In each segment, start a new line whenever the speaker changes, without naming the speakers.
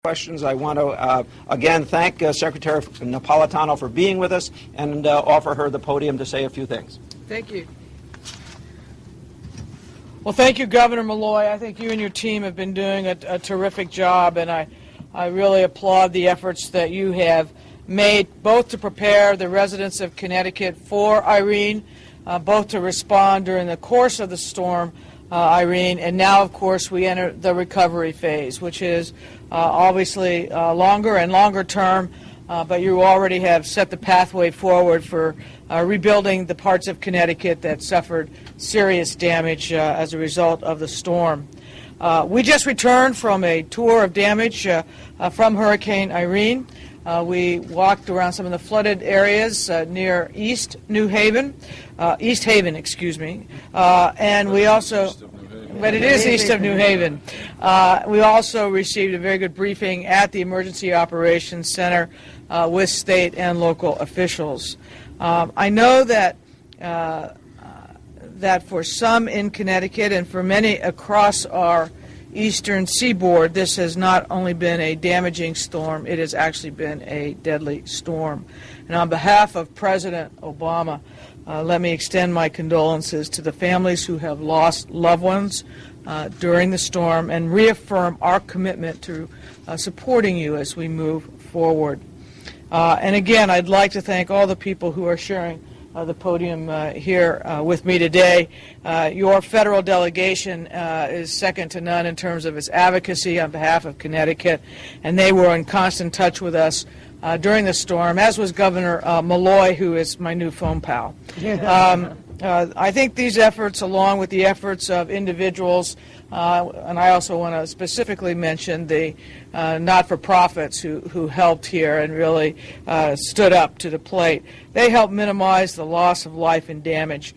questions. I want to again thank Secretary Napolitano for being with us and offer her the podium to say a few things.
Thank you. Well, thank you, Governor Malloy. I think you and your team have been doing a terrific job, and I really applaud the efforts that you have made both to prepare the residents of Connecticut for Irene, both to respond during the course of the storm Irene, and now, of course, we enter the recovery phase, which is obviously longer and longer term, but you already have set the pathway forward for rebuilding the parts of Connecticut that suffered serious damage as a result of the storm. We just returned from a tour of damage from Hurricane Irene. We walked around some of the flooded areas near East Haven, excuse me, and we also, but it is east of New Haven. We also received a very good briefing at the Emergency Operations Center with state and local officials. I know that that for some in Connecticut and for many across our eastern seaboard, this has not only been a damaging storm, it has actually been a deadly storm. And on behalf of President Obama, let me extend my condolences to the families who have lost loved ones during the storm and reaffirm our commitment to supporting you as we move forward. And again, I'd like to thank all the people who are sharing the podium here with me today. Your federal delegation is second to none in terms of its advocacy on behalf of Connecticut, and they were in constant touch with us during the storm, as was Governor Malloy, who is my new phone pal. I think these efforts, along with the efforts of individuals, and I also want to specifically mention the not-for-profits who helped here and really stood up to the plate. They helped minimize the loss of life and damage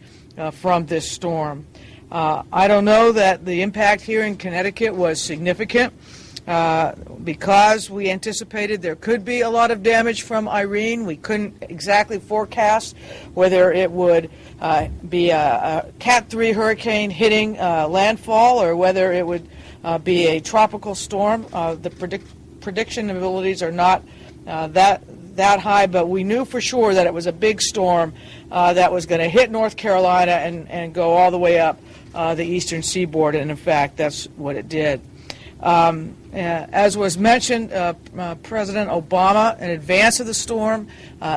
from this storm. I don't know that the impact here in Connecticut was significant because we anticipated there could be a lot of damage from Irene. We couldn't exactly forecast whether it would be a Cat 3 hurricane hitting landfall or whether it would be a tropical storm. The prediction abilities are not that high, but we knew for sure that it was a big storm that was going to hit North Carolina and go all the way up the eastern seaboard, and in fact that's what it did. As was mentioned, President Obama, in advance of the storm,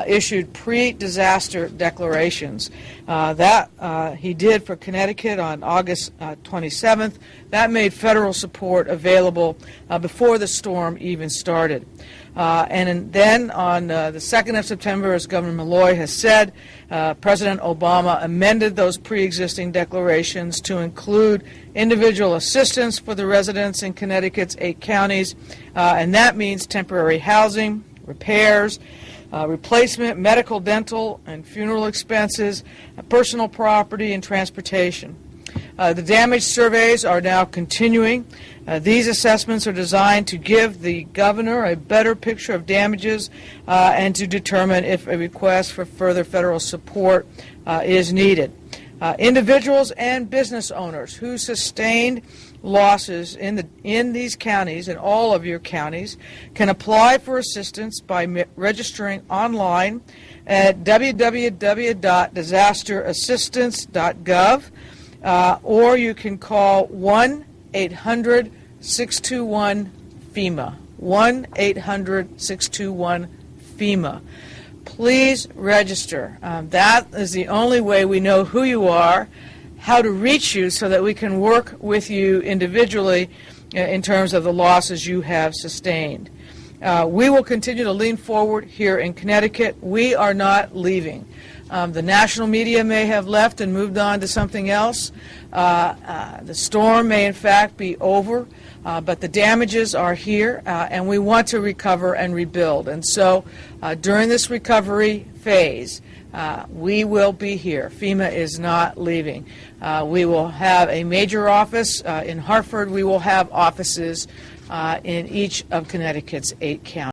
issued pre-disaster declarations. That he did for Connecticut on August 27th. That made federal support available before the storm even started. And then on the 2nd of September, as Governor Malloy has said, President Obama amended those pre-existing declarations to include individual assistance for the residents in Connecticut's 8 counties, and that means temporary housing, repairs, replacement, medical, dental, and funeral expenses, personal property, and transportation. The damage surveys are now continuing. These assessments are designed to give the governor a better picture of damages and to determine if a request for further federal support is needed. Individuals and business owners who sustained losses in these counties, in all of your counties, can apply for assistance by registering online at www.disasterassistance.gov. Or you can call 1-800-621-FEMA, 1-800-621-FEMA. Please register. That is the only way we know who you are, how to reach you so that we can work with you individually in terms of the losses you have sustained. We will continue to lean forward here in Connecticut. We are not leaving. The national media may have left and moved on to something else. The storm may in fact be over, but the damages are here, and we want to recover and rebuild. And so during this recovery phase, we will be here. FEMA is not leaving. We will have a major office in Hartford. We will have offices in each of Connecticut's 8 counties.